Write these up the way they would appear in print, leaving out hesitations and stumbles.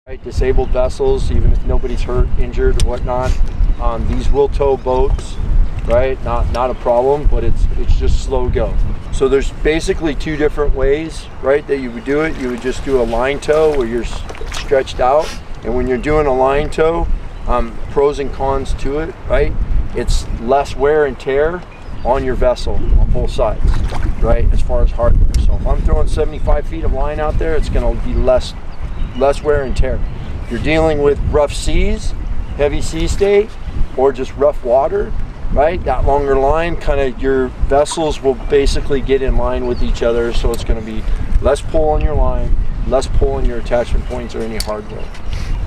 Right, disabled vessels, even if nobody's hurt, injured, or whatnot, these will tow boats, right? Not a problem, but it's just slow go. So there's basically two different ways, right, that you would do it. You would just do a line tow where you're stretched out, and when you're doing a line tow, pros and cons to it, right? It's less wear and tear on your vessel on both sides, right? As far as hardware. So if I'm throwing 75 feet of line out there, it's going to be less wear and tear. If you're dealing with rough seas, heavy sea state, or just rough water, right, that longer line, kind of your vessels will basically get in line with each other, so it's going to be less pull on your line, less pull on your attachment points or any hardware.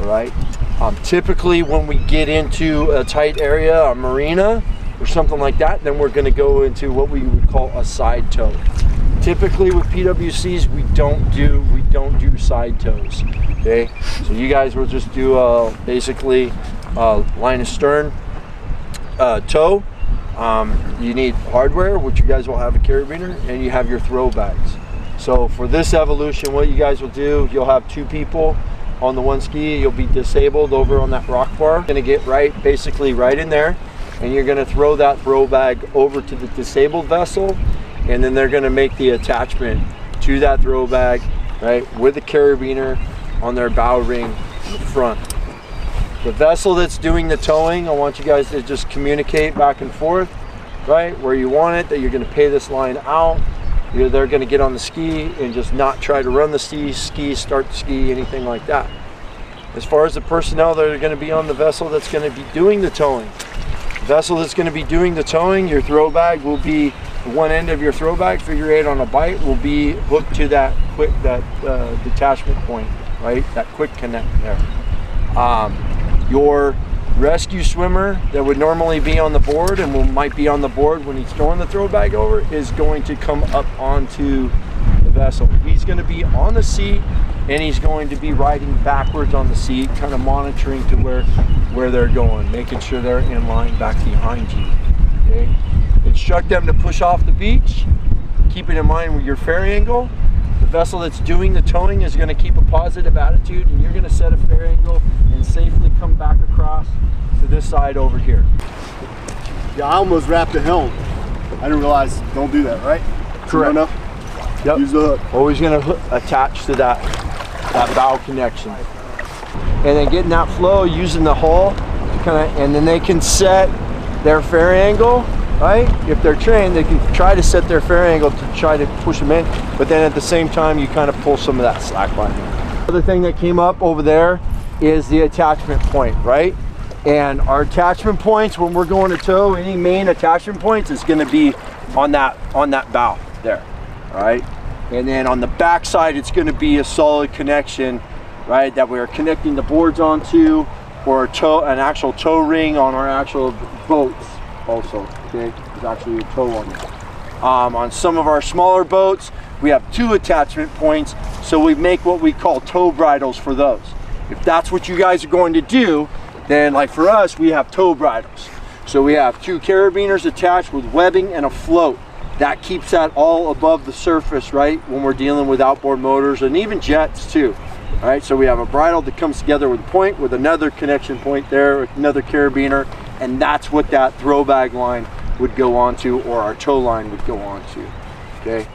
All right. Typically when we get into a tight area, a marina or something like that, then we're going to go into what we would call a side tow. Typically with PWCs, we don't do side tows. Okay, so you guys will just do basically line of stern tow. You need hardware, which you guys will have a carabiner, and you have your throw bags. So for this evolution, what you guys will do, you'll have two people on the one ski. You'll be disabled over on that rock bar. You're gonna get basically right in there, and you're gonna throw that throw bag over to the disabled vessel, and then they're gonna make the attachment to that throw bag, right, with the carabiner on their bow ring in the front. The vessel that's doing the towing, I want you guys to just communicate back and forth, right, where you want it, that you're gonna pay this line out. They're gonna get on the ski and just not try to run the ski, start the ski, anything like that. As far as the personnel that are gonna be on the vessel that's gonna be doing the towing, the vessel that's gonna be doing the towing, your throw bag will be, one end of your throw bag, figure 8 on a bite, will be hooked to that detachment point, right? That quick connect there. Your rescue swimmer that would normally be on the board and might be on the board when he's throwing the throw bag over is going to come up onto the vessel. He's going to be on the seat and he's going to be riding backwards on the seat, kind of monitoring to where they're going, making sure they're in line back behind you. Okay? Instruct them to push off the beach, keeping in mind with your fare angle. The vessel that's doing the towing is going to keep a positive attitude, and you're going to set a fare angle and safely come back across to this side over here. Yeah, I almost wrapped the helm. I didn't realize, don't do that, right? Correct. Enough? Yep. Use the hook. Always going to attach to that bow connection. And then getting that flow, using the hull, and then they can set their fare angle, right? If they're trained, they can try to set their fare angle to try to push them in, but then at the same time, you kind of pull some of that slack behind them. Other thing that came up over there is the attachment point, right? And our attachment points, when we're going to tow, any main attachment points is going to be on that bow there, all right? And then on the back side, it's going to be a solid connection, right, that we're connecting the boards onto, or an actual tow ring on our actual boats also. Okay, there's actually a tow on there. On some of our smaller boats, we have 2 attachment points, so we make what we call tow bridles for those. If that's what you guys are going to do, then like for us, we have tow bridles. So we have 2 carabiners attached with webbing and a float. That keeps that all above the surface, right, when we're dealing with outboard motors and even jets too. All right, so we have a bridle that comes together with a point, with another connection point there, another carabiner, and that's what that throw bag line would go onto, or our tow line would go onto. Okay,